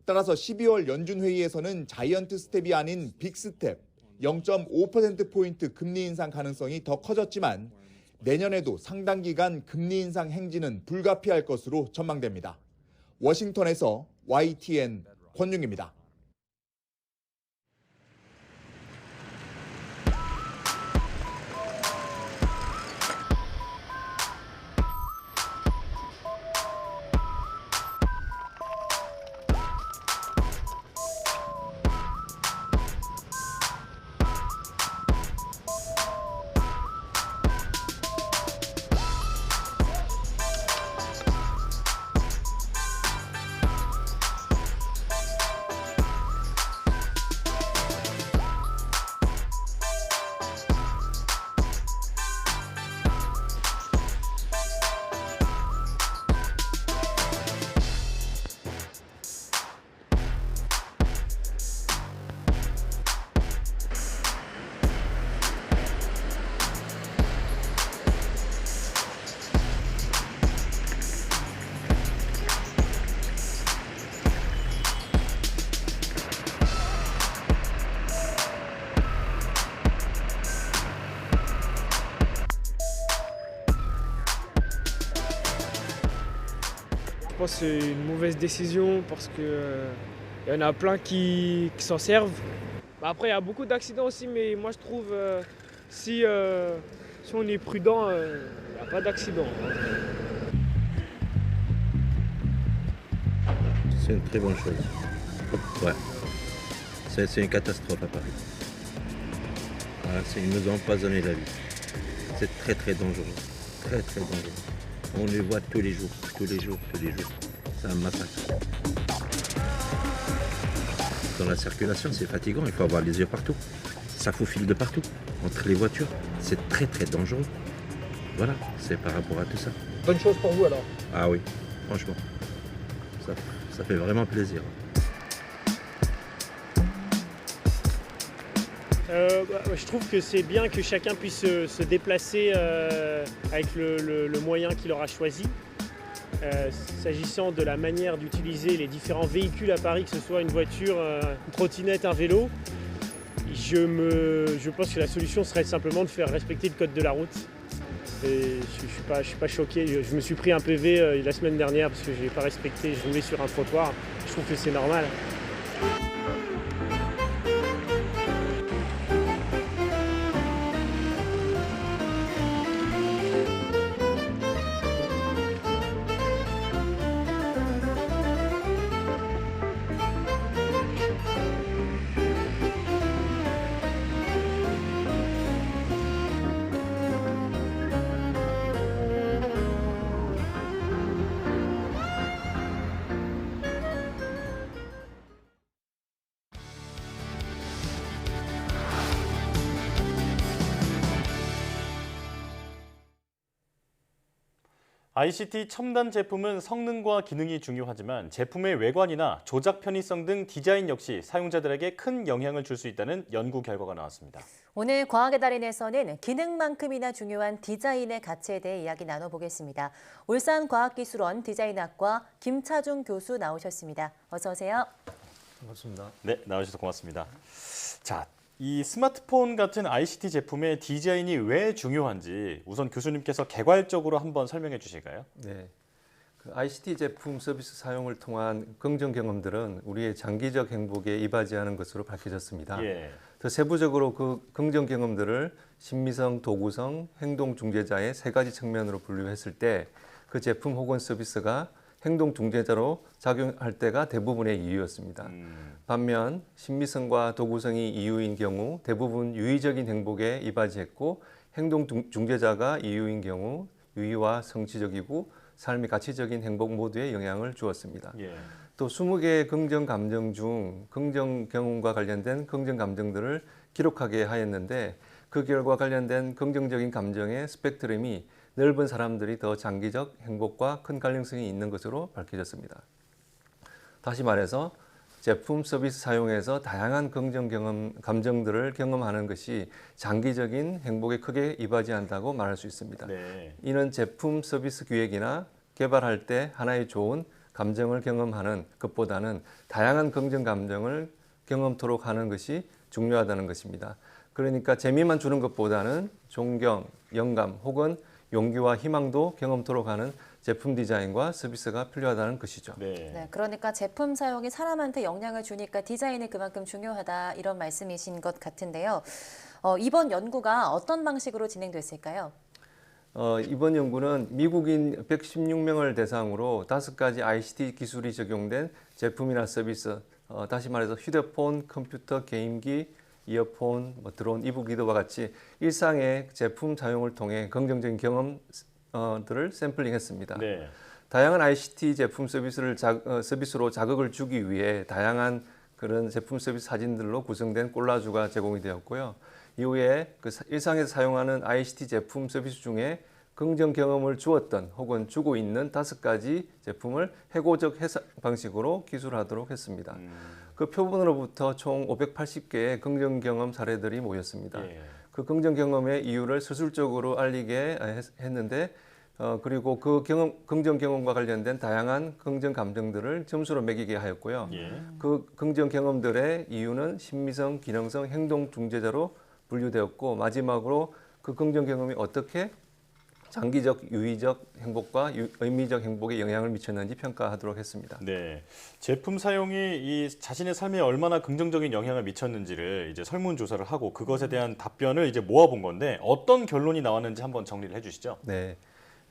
따라서 12월 연준회의에서는 자이언트 스텝이 아닌 빅스텝 0.5%포인트 금리 인상 가능성이 더 커졌지만 내년에도 상당 기간 금리 인상 행진은 불가피할 것으로 전망됩니다. 워싱턴에서 YTN 권윤기입니다. Je pense que c'est une mauvaise décision parce que y en a plein qui s'en servent. Après, il y a beaucoup d'accidents aussi, mais moi je trouve si on est prudent, il n'y a pas d'accident. C'est une très bonne chose. Ouais. C'est une catastrophe à Paris. Voilà, ils nous ont empoisonné la vie. C'est très très dangereux. Très très dangereux. On les voit tous les jours, tous les jours, tous les jours. C'est un massacre. Dans la circulation, c'est fatigant, il faut avoir les yeux partout. Ça faufile de partout, entre les voitures. C'est très très dangereux. Voilà, c'est par rapport à tout ça. Bonne chose pour vous alors? Ah oui, franchement. Ça fait vraiment plaisir. Je trouve que c'est bien que chacun puisse se déplacer avec le moyen qu'il aura choisi. S'agissant de la manière d'utiliser les différents véhicules à Paris, que ce soit une voiture, une trottinette, un vélo, je pense que la solution serait simplement de faire respecter le code de la route. Et je suis pas choqué, je me suis pris un PV la semaine dernière parce que je n'ai pas respecté, je roulais sur un trottoir, je trouve que c'est normal. ICT 첨단 제품은 성능과 기능이 중요하지만 제품의 외관이나 조작 편의성 등 디자인 역시 사용자들에게 큰 영향을 줄 수 있다는 연구 결과가 나왔습니다. 오늘 과학의 달인에서는 기능만큼이나 중요한 디자인의 가치에 대해 이야기 나눠보겠습니다. 울산과학기술원 디자인학과 김차중 교수 나오셨습니다. 어서 오세요. 반갑습니다. 네, 나와주셔서 고맙습니다. 자, 이 스마트폰 같은 ICT 제품의 디자인이 왜 중요한지 우선 교수님께서 개괄적으로 한번 설명해 주실까요? 네, 그 ICT 제품 서비스 사용을 통한 긍정 경험들은 우리의 장기적 행복에 이바지하는 것으로 밝혀졌습니다. 예. 더 세부적으로 그 긍정 경험들을 심미성, 도구성, 행동 중재자의 세 가지 측면으로 분류했을 때 그 제품 혹은 서비스가 행동 중재자로 작용할 때가 대부분의 이유였습니다. 반면 심미성과 도구성이 이유인 경우 대부분 유의적인 행복에 이바지했고 행동 중재자가 이유인 경우 유의와 성취적이고 삶의 가치적인 행복 모두에 영향을 주었습니다. 예. 또 20개의 긍정 감정 중 긍정 경험과 관련된 긍정 감정들을 기록하게 하였는데 그 결과 관련된 긍정적인 감정의 스펙트럼이 넓은 사람들이 더 장기적 행복과 큰 관련성이 있는 것으로 밝혀졌습니다. 다시 말해서 제품 서비스 사용에서 다양한 긍정 감정들을 경험하는 것이 장기적인 행복에 크게 이바지한다고 말할 수 있습니다. 네. 이는 제품 서비스 기획이나 개발할 때 하나의 좋은 감정을 경험하는 것보다는 다양한 긍정 감정을 경험토록 하는 것이 중요하다는 것입니다. 그러니까 재미만 주는 것보다는 존경, 영감 혹은 용기와 희망도 경험토록 하는 제품 디자인과 서비스가 필요하다는 것이죠. 네, 그러니까 제품 사용이 사람한테 영향을 주니까 디자인이 그만큼 중요하다 이런 말씀이신 것 같은데요. 이번 연구가 어떤 방식으로 진행됐을까요? 이번 연구는 미국인 116명을 대상으로 5가지 ICT 기술이 적용된 제품이나 서비스, 다시 말해서 휴대폰, 컴퓨터, 게임기, 이어폰, 드론, 이북 리더와 같이 일상의 제품 사용을 통해 긍정적인 경험들을 샘플링했습니다. 네. 다양한 ICT 제품 서비스로 자극을 주기 위해 다양한 그런 제품 서비스 사진들로 구성된 콜라주가 제공이 되었고요. 이후에 그 일상에서 사용하는 ICT 제품 서비스 중에 긍정 경험을 주었던 혹은 주고 있는 5가지 제품을 해고적 해석 방식으로 기술하도록 했습니다. 그 표본으로부터 총 580개의 긍정 경험 사례들이 모였습니다. 예. 그 긍정 경험의 이유를 서술적으로 알리게 했는데 그리고 그 긍정 경험과 관련된 다양한 긍정 감정들을 점수로 매기게 하였고요. 예. 그 긍정 경험들의 이유는 심미성, 기능성, 행동 중재자로 분류되었고 마지막으로 그 긍정 경험이 어떻게 장기적, 유의적 행복과 의미적 행복에 영향을 미쳤는지 평가하도록 했습니다. 네, 제품 사용이 이 자신의 삶에 얼마나 긍정적인 영향을 미쳤는지를 이제 설문조사를 하고 그것에 대한 답변을 이제 모아본 건데 어떤 결론이 나왔는지 한번 정리를 해주시죠. 네.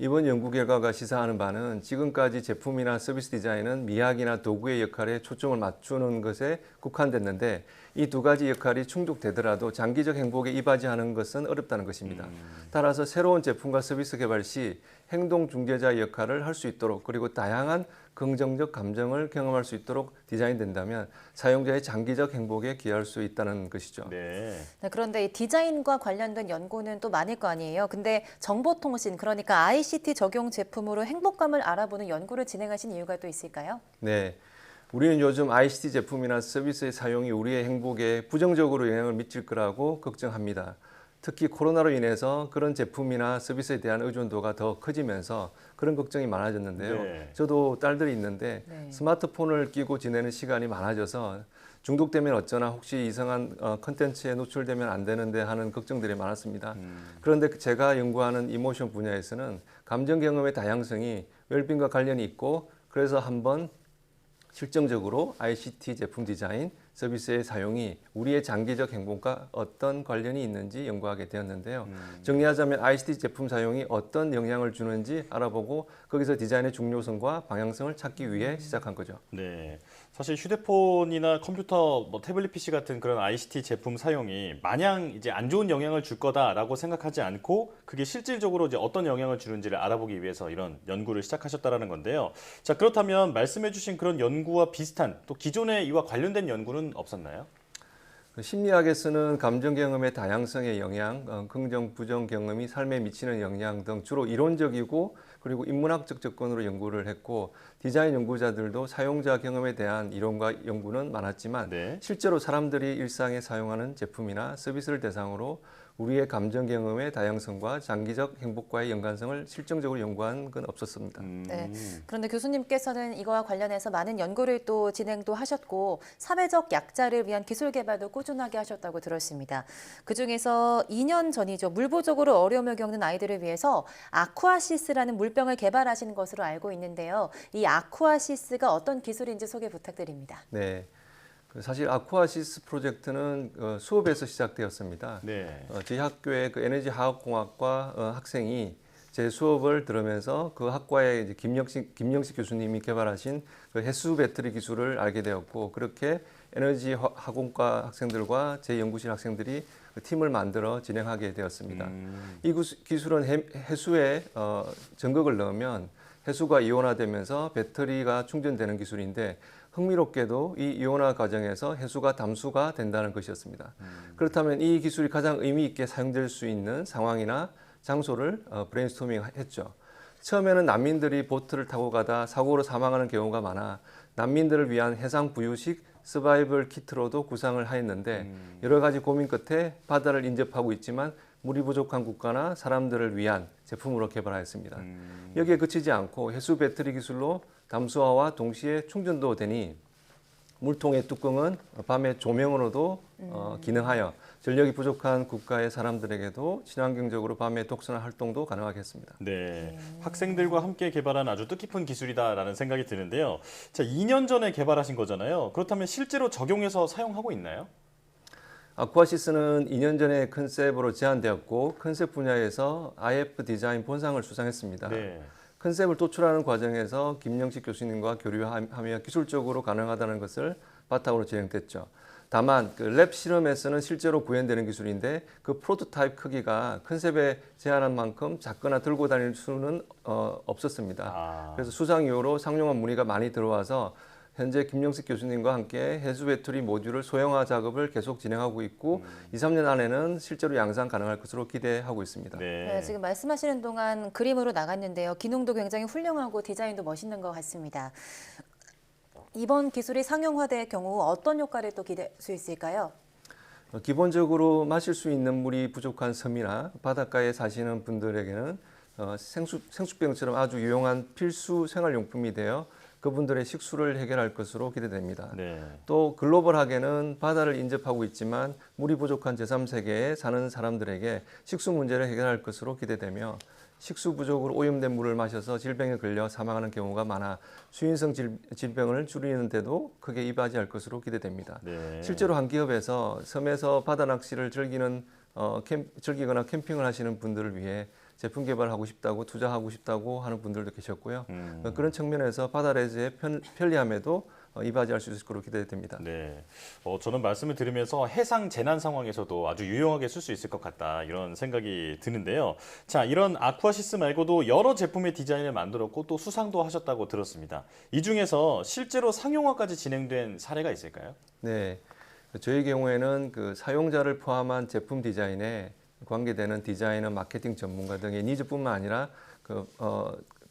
이번 연구 결과가 시사하는 바는 지금까지 제품이나 서비스 디자인은 미학이나 도구의 역할에 초점을 맞추는 것에 국한됐는데 이 2가지 역할이 충족되더라도 장기적 행복에 이바지하는 것은 어렵다는 것입니다. 따라서 새로운 제품과 서비스 개발 시 행동 중재자 역할을 할 수 있도록 그리고 다양한 긍정적 감정을 경험할 수 있도록 디자인된다면 사용자의 장기적 행복에 기여할 수 있다는 것이죠. 네. 네, 그런데 이 디자인과 관련된 연구는 또 많을 거 아니에요. 근데 정보통신, 그러니까 ICT 적용 제품으로 행복감을 알아보는 연구를 진행하신 이유가 또 있을까요? 네. 우리는 요즘 ICT 제품이나 서비스의 사용이 우리의 행복에 부정적으로 영향을 미칠 거라고 걱정합니다. 특히 코로나로 인해서 그런 제품이나 서비스에 대한 의존도가 더 커지면서 그런 걱정이 많아졌는데요. 네. 저도 딸들이 있는데 네. 스마트폰을 끼고 지내는 시간이 많아져서 중독되면 어쩌나 혹시 이상한 컨텐츠에 노출되면 안 되는데 하는 걱정들이 많았습니다. 그런데 제가 연구하는 이모션 분야에서는 감정 경험의 다양성이 웰빙과 관련이 있고 그래서 한번 실증적으로 ICT 제품 디자인, 서비스의 사용이 우리의 장기적 행복과 어떤 관련이 있는지 연구하게 되었는데요. 정리하자면 ICT 제품 사용이 어떤 영향을 주는지 알아보고 거기서 디자인의 중요성과 방향성을 찾기 위해 시작한 거죠. 네, 사실 휴대폰이나 컴퓨터, 태블릿 PC 같은 그런 ICT 제품 사용이 마냥 이제 안 좋은 영향을 줄 거다라고 생각하지 않고 그게 실질적으로 이제 어떤 영향을 주는지를 알아보기 위해서 이런 연구를 시작하셨다라는 건데요. 자, 그렇다면 말씀해주신 그런 연구와 비슷한 또 기존의 이와 관련된 연구는 없었나요? 심리학에서는 감정 경험의 다양성의 영향, 긍정, 부정 경험이 삶에 미치는 영향 등 주로 이론적이고 그리고 인문학적 접근으로 연구를 했고 디자인 연구자들도 사용자 경험에 대한 이론과 연구는 많았지만 실제로 사람들이 일상에 사용하는 제품이나 서비스를 대상으로 우리의 감정 경험의 다양성과 장기적 행복과의 연관성을 실증적으로 연구한 건 없었습니다. 네. 그런데 교수님께서는 이거와 관련해서 많은 연구를 또 진행도 하셨고 사회적 약자를 위한 기술 개발도 꾸준하게 하셨다고 들었습니다. 그중에서 2년 전이죠. 물 부족으로 어려움을 겪는 아이들을 위해서 아쿠아시스라는 물병을 개발하신 것으로 알고 있는데요. 이 아쿠아시스가 어떤 기술인지 소개 부탁드립니다. 네. 사실 아쿠아시스 프로젝트는 수업에서 시작되었습니다. 저희 학교의 그 에너지화학공학과 학생이 제 수업을 들으면서 그 학과의 이제 김영식 교수님이 개발하신 그 해수 배터리 기술을 알게 되었고 그렇게 에너지화공과 학생들과 제 연구실 학생들이 그 팀을 만들어 진행하게 되었습니다. 이 기술은 해수에 전극을 넣으면 해수가 이온화되면서 배터리가 충전되는 기술인데 흥미롭게도 이 이온화 과정에서 해수가 담수가 된다는 것이었습니다. 그렇다면 이 기술이 가장 의미 있게 사용될 수 있는 상황이나 장소를 브레인스토밍 했죠. 처음에는 난민들이 보트를 타고 가다 사고로 사망하는 경우가 많아 난민들을 위한 해상 부유식 서바이벌 키트로도 구상을 하였는데 여러 가지 고민 끝에 바다를 인접하고 있지만 물이 부족한 국가나 사람들을 위한 제품으로 개발하였습니다. 여기에 그치지 않고 해수 배터리 기술로 담수화와 동시에 충전도 되니 물통의 뚜껑은 밤에 조명으로도 기능하여 전력이 부족한 국가의 사람들에게도 친환경적으로 밤에 독서나 활동도 가능하게 했습니다. 네, 학생들과 함께 개발한 아주 뜻깊은 기술이다라는 생각이 드는데요. 자, 2년 전에 개발하신 거잖아요. 그렇다면 실제로 적용해서 사용하고 있나요? 아쿠아시스는 2년 전에 컨셉으로 제안되었고 컨셉 분야에서 IF 디자인 본상을 수상했습니다. 컨셉을 도출하는 과정에서 김영식 교수님과 교류하며 기술적으로 가능하다는 것을 바탕으로 진행됐죠. 다만 그 랩 실험에서는 실제로 구현되는 기술인데 그 프로토타입 크기가 컨셉에 제한한 만큼 작거나 들고 다닐 수는 없었습니다. 그래서 수상 이후로 상용화 문의가 많이 들어와서 현재 김영식 교수님과 함께 해수 배터리 모듈을 소형화 작업을 계속 진행하고 있고 2, 3년 안에는 실제로 양산 가능할 것으로 기대하고 있습니다. 네, 지금 말씀하시는 동안 그림으로 나갔는데요. 기능도 굉장히 훌륭하고 디자인도 멋있는 것 같습니다. 이번 기술이 상용화될 경우 어떤 효과를 또 기대할 수 있을까요? 기본적으로 마실 수 있는 물이 부족한 섬이나 바닷가에 사시는 분들에게는 생수병처럼 아주 유용한 필수 생활용품이 되어 그분들의 식수를 해결할 것으로 기대됩니다. 또 글로벌하게는 바다를 인접하고 있지만 물이 부족한 제3세계에 사는 사람들에게 식수 문제를 해결할 것으로 기대되며 식수 부족으로 오염된 물을 마셔서 질병에 걸려 사망하는 경우가 많아 수인성 질병을 줄이는 데도 크게 이바지할 것으로 기대됩니다. 실제로 한 기업에서 섬에서 바다 낚시를 즐기거나 캠핑을 하시는 분들을 위해 제품 개발하고 싶다고 투자하고 싶다고 하는 분들도 계셨고요. 그런 측면에서 바다레저의 편리함에도 이바지할 수 있을 것으로 기대됩니다. 네, 저는 말씀을 들으면서 해상 재난 상황에서도 아주 유용하게 쓸 수 있을 것 같다 이런 생각이 드는데요. 자, 이런 아쿠아시스 말고도 여러 제품의 디자인을 만들었고 또 수상도 하셨다고 들었습니다. 이 중에서 실제로 상용화까지 진행된 사례가 있을까요? 네, 저희 경우에는 그 사용자를 포함한 제품 디자인에 관계되는 디자이너, 마케팅 전문가 등의 니즈뿐만 아니라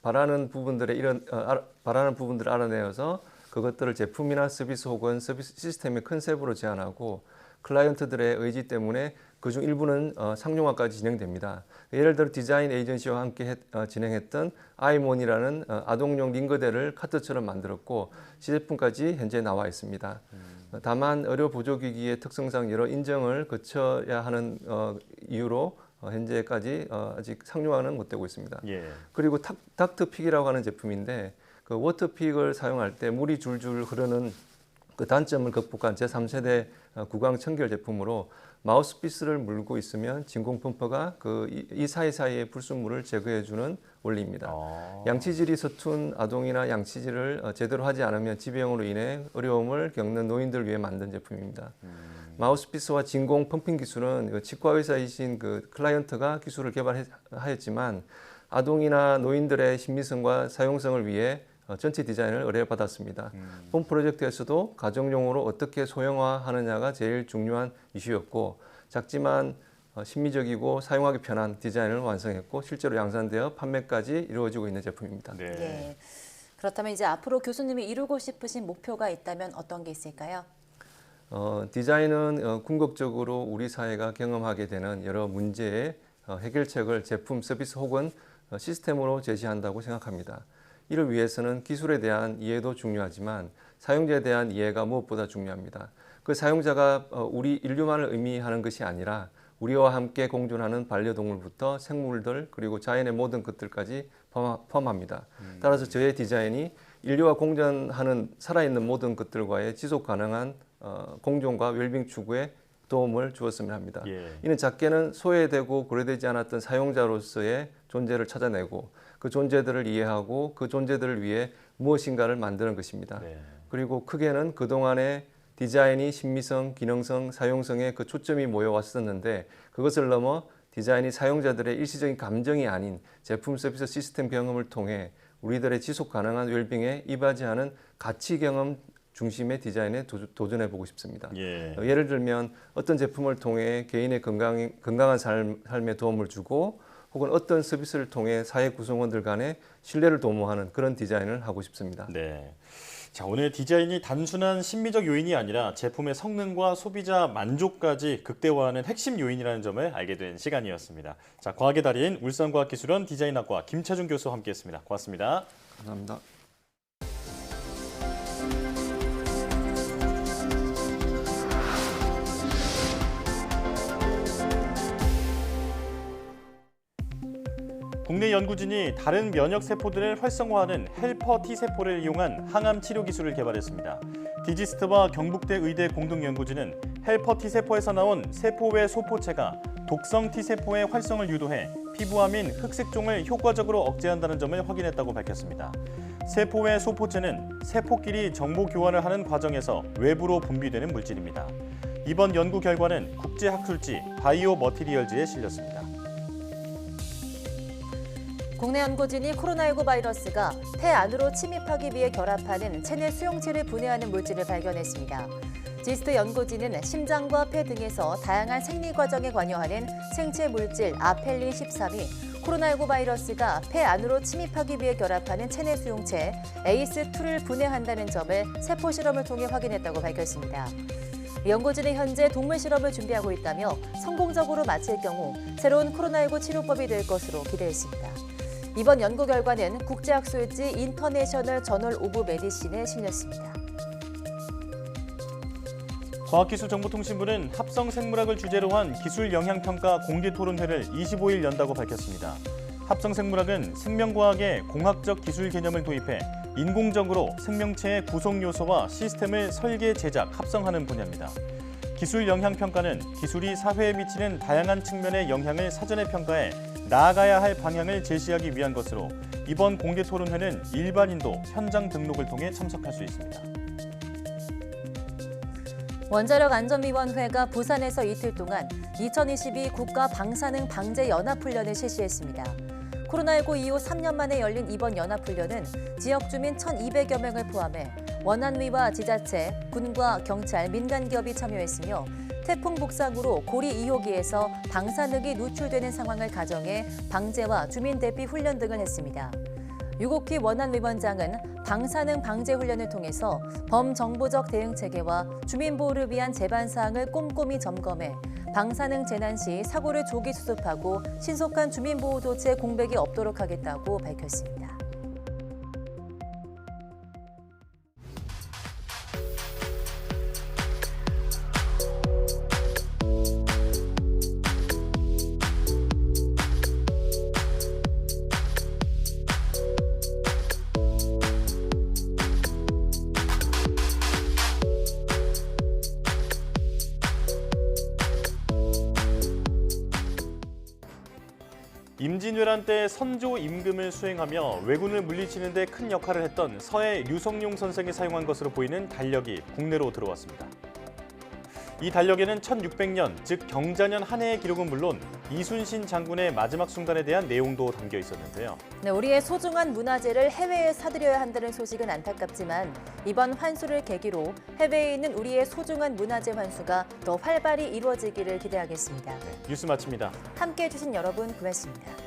바라는 부분들을 알아내어서 그것들을 제품이나 서비스 혹은 서비스 시스템의 컨셉으로 제안하고 클라이언트들의 의지 때문에 그중 일부는 상용화까지 진행됩니다. 예를 들어 디자인 에이전시와 함께 진행했던 아이몬이라는 아동용 링거대를 카트처럼 만들었고 시제품까지 현재 나와 있습니다. 다만 의료 보조기기의 특성상 여러 인정을 거쳐야 하는 이유로 현재까지 아직 상용화는 못 되고 있습니다. 그리고 닥트픽이라고 하는 제품인데 그 워터픽을 사용할 때 물이 줄줄 흐르는 그 단점을 극복한 제3세대 구강 청결 제품으로 마우스피스를 물고 있으면 진공 펌프가 이 사이사이의 불순물을 제거해주는 원리입니다. 양치질이 서툰 아동이나 양치질을 제대로 하지 않으면 지병으로 인해 어려움을 겪는 노인들을 위해 만든 제품입니다. 마우스피스와 진공 펌핑 기술은 치과 의사이신 그 클라이언트가 기술을 개발하였지만 아동이나 노인들의 심미성과 사용성을 위해 전체 디자인을 의뢰받았습니다. 본 프로젝트에서도 가정용으로 어떻게 소형화하느냐가 제일 중요한 이슈였고 작지만 심미적이고 사용하기 편한 디자인을 완성했고 실제로 양산되어 판매까지 이루어지고 있는 제품입니다. 네. 그렇다면 이제 앞으로 교수님이 이루고 싶으신 목표가 있다면 어떤 게 있을까요? 디자인은 궁극적으로 우리 사회가 경험하게 되는 여러 문제의 해결책을 제품, 서비스 혹은 시스템으로 제시한다고 생각합니다. 이를 위해서는 기술에 대한 이해도 중요하지만 사용자에 대한 이해가 무엇보다 중요합니다. 그 사용자가 우리 인류만을 의미하는 것이 아니라 우리와 함께 공존하는 반려동물부터 생물들 그리고 자연의 모든 것들까지 포함합니다. 따라서 저의 디자인이 인류와 공존하는 살아있는 모든 것들과의 지속 가능한 공존과 웰빙 추구에 도움을 주었으면 합니다. 이는 작게는 소외되고 고려되지 않았던 사용자로서의 존재를 찾아내고 그 존재들을 이해하고 그 존재들을 위해 무엇인가를 만드는 것입니다. 그리고 크게는 그동안의 디자인이 신미성, 기능성, 사용성에 그 초점이 모여왔었는데 그것을 넘어 디자인이 사용자들의 일시적인 감정이 아닌 제품, 서비스, 시스템 경험을 통해 우리들의 지속 가능한 웰빙에 이바지하는 가치 경험 중심의 디자인에 도전해보고 싶습니다. 예를 들면 어떤 제품을 통해 개인의 건강한 삶에 도움을 주고 혹은 어떤 서비스를 통해 사회 구성원들 간의 신뢰를 도모하는 그런 디자인을 하고 싶습니다. 네. 자, 오늘 디자인이 단순한 심미적 요인이 아니라 제품의 성능과 소비자 만족까지 극대화하는 핵심 요인이라는 점을 알게 된 시간이었습니다. 자, 과학의 달인 울산과학기술원 디자인학과 김채준 교수와 함께했습니다. 고맙습니다. 감사합니다. 국내 연구진이 다른 면역 세포들을 활성화하는 헬퍼 T세포를 이용한 항암 치료 기술을 개발했습니다. 디지스트와 경북대 의대 공동 연구진은 헬퍼 T세포에서 나온 세포 외 소포체가 독성 T세포의 활성을 유도해 피부암 및 흑색종을 효과적으로 억제한다는 점을 확인했다고 밝혔습니다. 세포 외 소포체는 세포끼리 정보 교환을 하는 과정에서 외부로 분비되는 물질입니다. 이번 연구 결과는 국제학술지 바이오 머티리얼즈에 실렸습니다. 국내 연구진이 코로나19 바이러스가 폐 안으로 침입하기 위해 결합하는 체내 수용체를 분해하는 물질을 발견했습니다. 지스트 연구진은 심장과 폐 등에서 다양한 생리 과정에 관여하는 생체 물질 아펠린 13이 코로나19 바이러스가 폐 안으로 침입하기 위해 결합하는 체내 수용체 ACE2를 분해한다는 점을 세포 실험을 통해 확인했다고 밝혔습니다. 연구진은 현재 동물 실험을 준비하고 있다며 성공적으로 마칠 경우 새로운 코로나19 치료법이 될 것으로 기대했습니다. 이번 연구 결과는 국제학술지 인터내셔널 저널 오브 메디신에 실렸습니다. 과학기술정보통신부는 합성생물학을 주제로 한 기술 영향평가 공개토론회를 25일 연다고 밝혔습니다. 합성생물학은 생명과학의 공학적 기술 개념을 도입해 인공적으로 생명체의 구성 요소와 시스템을 설계, 제작, 합성하는 분야입니다. 기술 영향평가는 기술이 사회에 미치는 다양한 측면의 영향을 사전에 평가해 나아가야 할 방향을 제시하기 위한 것으로 이번 공개토론회는 일반인도 현장 등록을 통해 참석할 수 있습니다. 원자력안전위원회가 부산에서 이틀 동안 2022 국가방사능 방제연합훈련을 실시했습니다. 코로나19 이후 3년 만에 열린 이번 연합훈련은 지역 주민 1,200여 명을 포함해 원안위와 지자체, 군과 경찰, 민간기업이 참여했으며 태풍 북상으로 고리 2호기에서 방사능이 노출되는 상황을 가정해 방제와 주민 대피 훈련 등을 했습니다. 유곡희 원안위원장은 방사능 방제 훈련을 통해서 범정부적 대응 체계와 주민 보호를 위한 제반 사항을 꼼꼼히 점검해 방사능 재난 시 사고를 조기 수습하고 신속한 주민 보호 조치에 공백이 없도록 하겠다고 밝혔습니다. 임진왜란 때 선조 임금을 수행하며 왜군을 물리치는 데 큰 역할을 했던 서해 류성룡 선생이 사용한 것으로 보이는 달력이 국내로 들어왔습니다. 이 달력에는 1600년, 즉 경자년 한 해의 기록은 물론 이순신 장군의 마지막 순간에 대한 내용도 담겨 있었는데요. 네, 우리의 소중한 문화재를 해외에 사들여야 한다는 소식은 안타깝지만 이번 환수를 계기로 해외에 있는 우리의 소중한 문화재 환수가 더 활발히 이루어지기를 기대하겠습니다. 뉴스 마칩니다. 함께해 주신 여러분 고맙습니다.